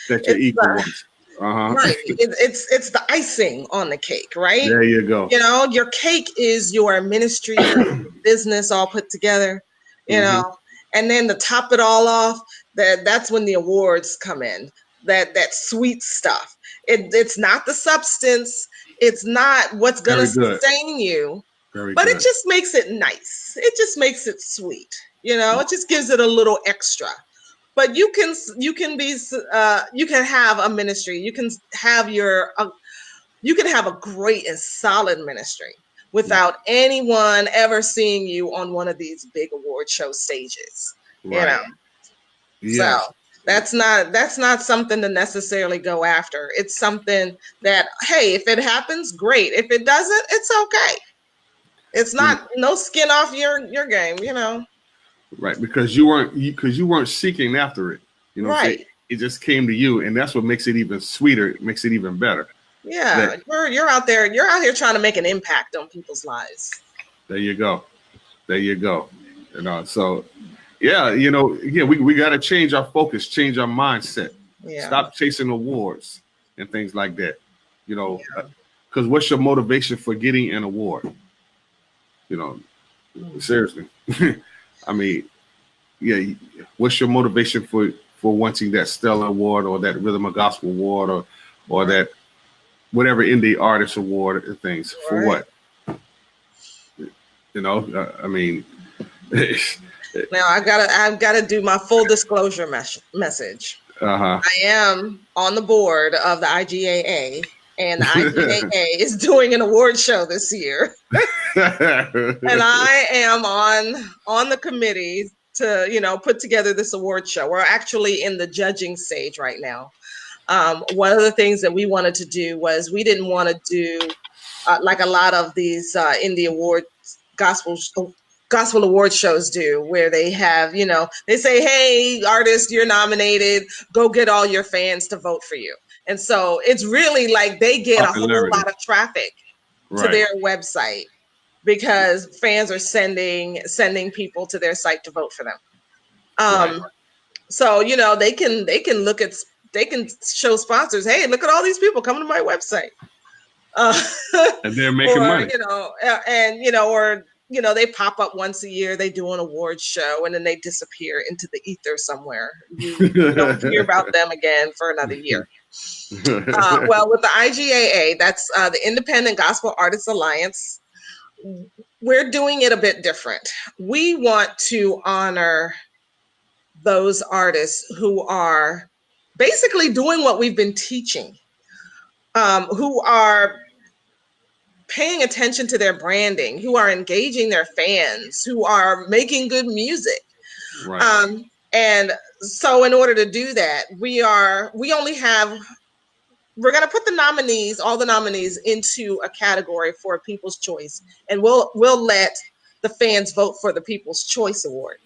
that your It's equal ones. right. It's the icing on the cake, right? There you go. Your cake is your ministry, your business all put together, you Hmm. know, and then to top it all off, that's when the awards come in. That sweet stuff. It's not the substance. It's not what's gonna Very good. sustain you, Very but it good. just makes it nice. It just makes it sweet. It just gives it a little extra. But you can have a ministry. You can have a great and solid ministry without anyone ever seeing you on one of these big award show stages. You know, Right. so Yes. that's not something to necessarily go after. It's something that, hey, if it happens, great. If it doesn't, it's okay. It's You- not no skin off your game. right. Because you weren't seeking after it. You know what I'm saying? Right. It just came to you, and that's what makes it even sweeter. It makes it even better. Yeah, That you're out there. You're out here trying to make an impact on people's lives. there you go. There you go. So yeah, again, we got to change our focus, change our mindset, Yeah. stop chasing awards and things like that. Yeah. Because what's your motivation for getting an award? You know, seriously. I mean, yeah, what's your motivation for wanting that Stellar Award or that Rhythm of Gospel Award or that whatever indie artist award and things for Right. what? I mean, Now I've gotta do my full disclosure message. uh-huh. I am on the board of the IGAA, and the IGAA is doing an award show this year, and I am on the committee to put together this award show. We're actually in the judging stage right now. One of the things that we wanted to do was we didn't want to do like a lot of these indie awards, gospel award shows do, where they have, they say, hey, artist, you're nominated, go get all your fans to vote for you. And so it's really like they get a whole Popularity. lot of traffic to Right. their website because fans are sending people to their site to vote for them. Right. So they can show sponsors, hey, look at all these people coming to my website. Uh, And they're making or money. they pop up once a year, they do an award show, and then they disappear into the ether somewhere. You don't hear about them again for another year. Well, with the IGAA, that's the Independent Gospel Artists Alliance, we're doing it a bit different. We want to honor those artists who are basically doing what we've been teaching, who are paying attention to their branding, who are engaging their fans, who are making good music. Right. And so in order to do that, we're going to put all the nominees into a category for People's Choice, and we'll let the fans vote for the People's Choice Award.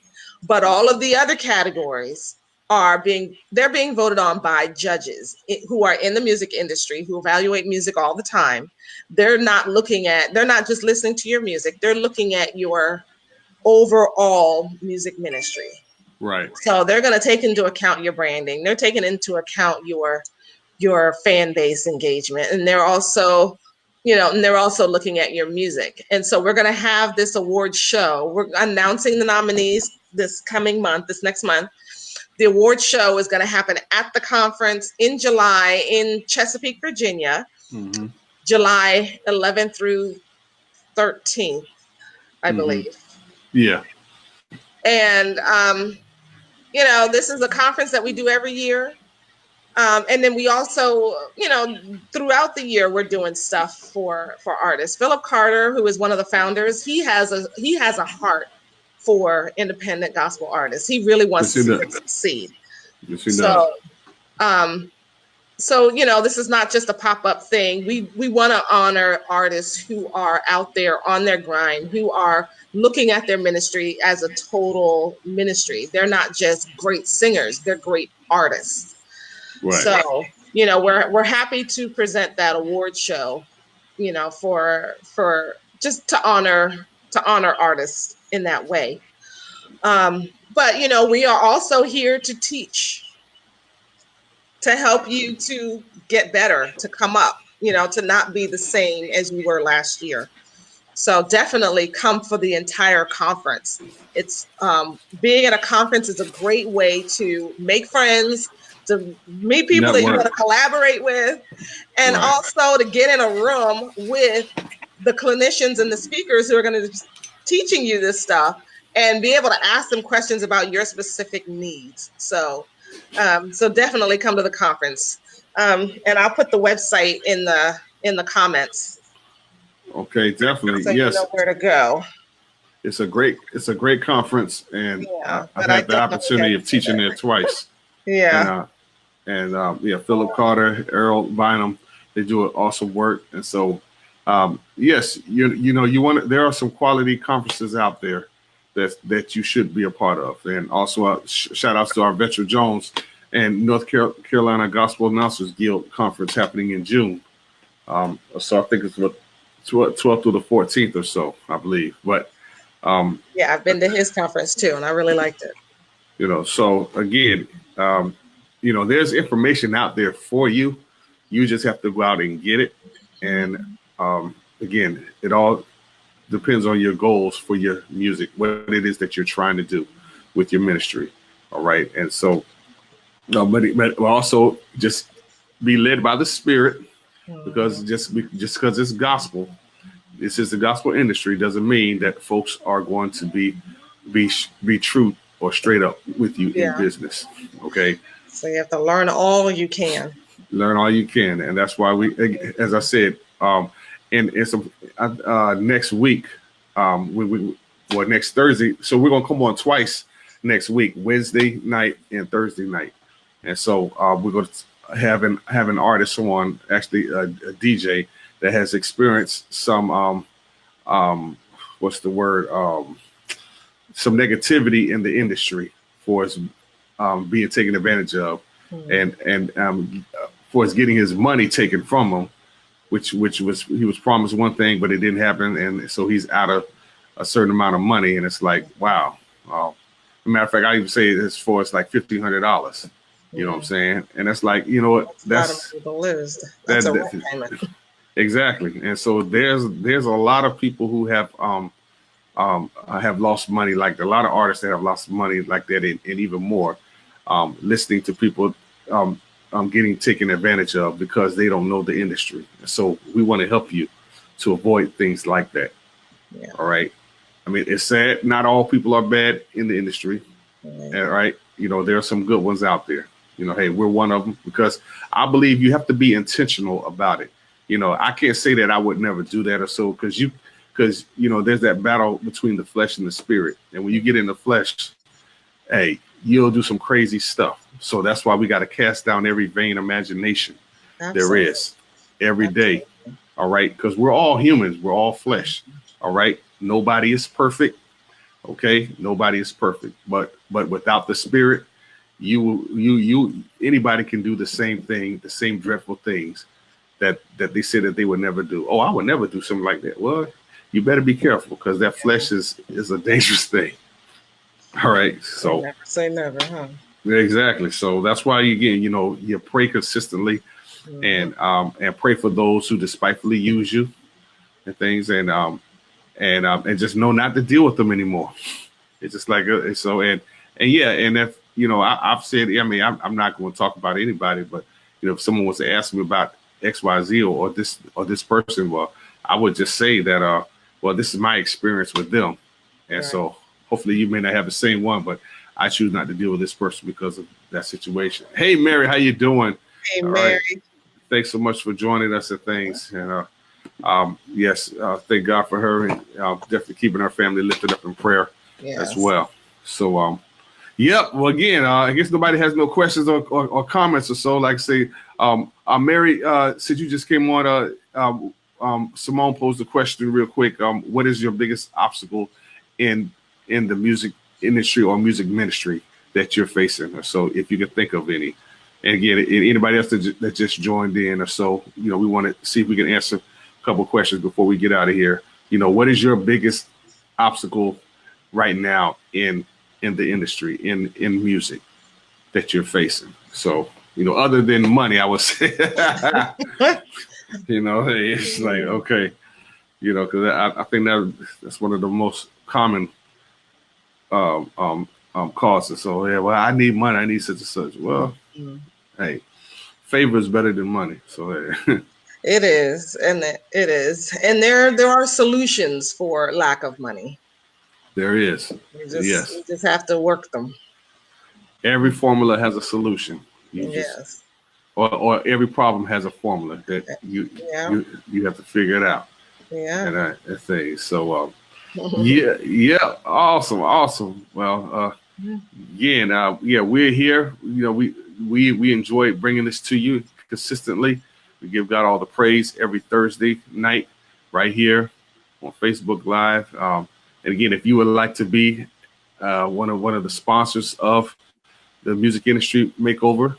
But all of the other categories they're being voted on by judges who are in the music industry, who evaluate music all the time. They're not just listening to your music. They're looking at your overall music ministry. Right. So they're going to take into account your branding. They're taking into account your fan base engagement, and they're also looking at your music. And so we're going to have this award show. We're announcing the nominees this next month. The award show is going to happen at the conference in July in Chesapeake, Virginia, July 11th through 13th, I believe. Yeah. And, this is a conference that we do every year. And then we also, throughout the year, we're doing stuff for artists. Philip Carter, who is one of the founders, he has a heart for independent gospel artists. He really wants to see them succeed. Yes, he does. So, this is not just a pop-up thing. We want to honor artists who are out there on their grind, who are looking at their ministry as a total ministry. They're not just great singers, they're great artists. Right. So, we're happy to present that award show, for just to honor artists in that way. But, we are also here to teach, to help you to get better, to come up, to not be the same as you were last year. So definitely come for the entire conference. It's being at a conference is a great way to make friends, to meet people that you want to collaborate with, and also to get in a room with the clinicians and the speakers who are going to be teaching you this stuff and be able to ask them questions about your specific needs. So definitely come to the conference. And I'll put the website in the comments. Okay, definitely. So yes. You know where to go. It's a great conference, and I've had the opportunity of teaching there twice. Yeah. And Philip Carter, Earl Bynum, they do awesome work. And so, yes, there are some quality conferences out there that you should be a part of. And also shout outs to our Veteran Jones and North Carolina Gospel Announcers Guild conference happening in June. So I think it's what 12th through the 14th or so, I believe. But I've been to his conference too, and I really liked it. So again, there's information out there for you. You just have to go out and get it. And again, it all depends on your goals for your music, what it is that you're trying to do with your ministry. All right. And so, but also just be led by the Spirit, because just because it's gospel, this is the gospel industry, doesn't mean that folks are going to be true or straight up with you in business. Okay. So you have to learn all you can. Learn all you can. And that's why as I said, next week, next Thursday. So we're going to come on twice next week, Wednesday night and Thursday night. And so we're going to have an artist on, actually a DJ that has experienced some, some negativity in the industry for his being taken advantage of, and for his getting his money taken from him, which he was promised one thing, but it didn't happen, and so he's out of a certain amount of money, and it's like, wow. As a matter of fact, I even say it as far as like $1,500. You know what I'm saying? And it's like, that's a rent payment. Exactly. And so there's a lot of people who have lost money, like a lot of artists that have lost money like that, and even more, listening to people getting taken advantage of because they don't know the industry. So we want to help you to avoid things like that. Yeah. All right. I mean, it's sad. Not all people are bad in the industry. All right. There are some good ones out there. You know, hey, we're one of them, because I believe you have to be intentional about it. You know, I can't say that I would never do that or so, because you know, there's that battle between the flesh and the spirit. And when you get in the flesh, hey, you'll do some crazy stuff. So that's why we got to cast down every vain imagination there is every day. All right. Because we're all humans. We're all flesh. All right. Nobody is perfect. Okay. Nobody is perfect. But without the spirit, anybody can do the same thing, the same dreadful things that they said that they would never do. Oh, I would never do something like that. Well, you better be careful, because that flesh is a dangerous thing. All right. So never say never, huh? Exactly. So that's why, again, you know, you pray consistently, and pray for those who despitefully use you and things, and just know not to deal with them anymore. It's just like so, and yeah, and if you know, I've said, I mean, I'm not going to talk about anybody, but you know, if someone was to ask me about XYZ or this person, well, I would just say that well, this is my experience with them, and so hopefully you may not have the same one, but I choose not to deal with this person because of that situation. Hey, Mary, how you doing? Hey, Mary. Right. Thanks so much for joining us and things. And yes, thank God for her, and definitely keeping our family lifted up in prayer as well. So, yeah. Well, again, I guess nobody has no questions or comments or so. Like I say, Mary, since you just came on, Simone posed a question real quick. What is your biggest obstacle in the music industry or music ministry that you're facing? Or so, if you can think of any. And again, anybody else that just joined in or so, you know, we want to see if we can answer a couple of questions before we get out of here. You know, what is your biggest obstacle right now in the industry, in music, that you're facing? So, you know, other than money, I would say, you know, it's like, okay, you know, because I think that's one of the most common causes. So, yeah, well, I need money, I need such and such. Well, hey, favor is better than money. So, hey. It is, and it is, and there are solutions for lack of money. There is. You just have to work them. Every formula has a solution. Or every problem has a formula that you have to figure it out. Yeah. And I say so. Yeah. Awesome. Well, again, we're here. You know, we enjoy bringing this to you consistently. We give God all the praise every Thursday night right here on Facebook Live. And again, if you would like to be one of the sponsors of the Music Industry Makeover,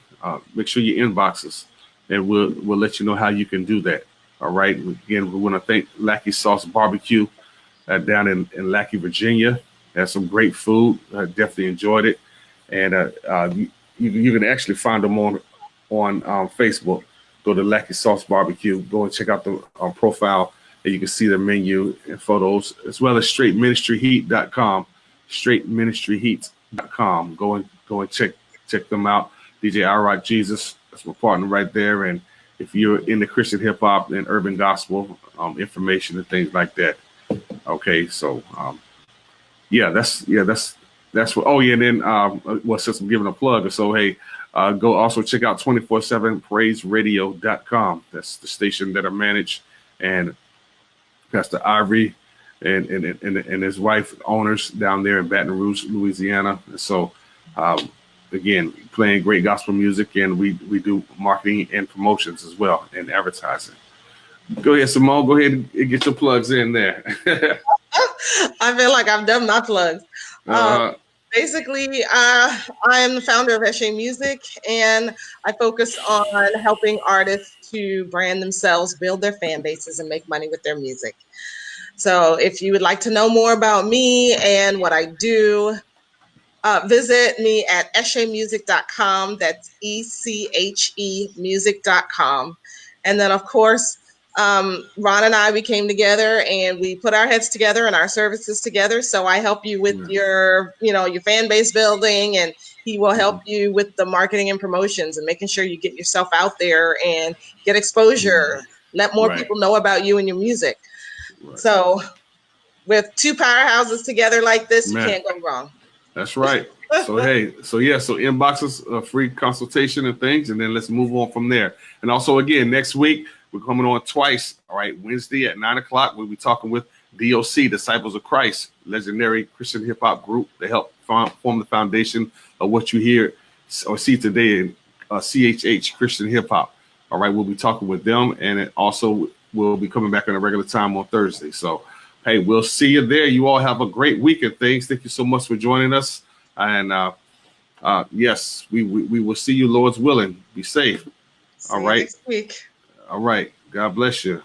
make sure you inbox us, and we'll let you know how you can do that. All right. Again, we want to thank Lackey Sauce Barbecue down in Lackey, Virginia. Had some great food. I definitely enjoyed it. And you can actually find them on Facebook. Go to Lackey Sauce Barbecue. Go and check out the profile, and you can see the menu and photos, as well as straightministryheat.com. straightministryheat.com. Go and check them out. DJ iRock Jesus, that's my partner right there. And if you're into Christian hip hop and urban gospel information and things like that. Okay, so that's what. Oh yeah, and then since I'm giving a plug, so hey, go also check out 247praiseradio.com. That's the station that I manage, and Pastor Ivory and his wife owners down there in Baton Rouge, Louisiana. And so again, playing great gospel music, and we do marketing and promotions as well, and advertising. Go ahead, Simone. Go ahead and get your plugs in there. I feel like I've done my plugs. Basically, I am the founder of Eshe Music, and I focus on helping artists to brand themselves, build their fan bases, and make money with their music. So if you would like to know more about me and what I do, visit me at eshemusic.com. That's ECHE music.com. And then, of course, Ron and I, we came together and we put our heads together and our services together. So I help you with your fan base building, and he will help you with the marketing and promotions and making sure you get yourself out there and get exposure. Let more people know about you and your music. So with two powerhouses together like this, you can't go wrong. That's right. So hey, so inbox us a free consultation and things, and then let's move on from there. And also, again, next week we're coming on twice. All right, Wednesday at 9:00, we'll be talking with DOC, Disciples of Christ, legendary Christian hip hop group that help form the foundation of what you hear or see today in CHH Christian hip hop. All right, we'll be talking with them, and it also will be coming back on a regular time on Thursday. So, hey, we'll see you there. You all have a great week and things. Thank you so much for joining us. And yes, we will see you, Lord's willing. Be safe. See you next week. All right. God bless you.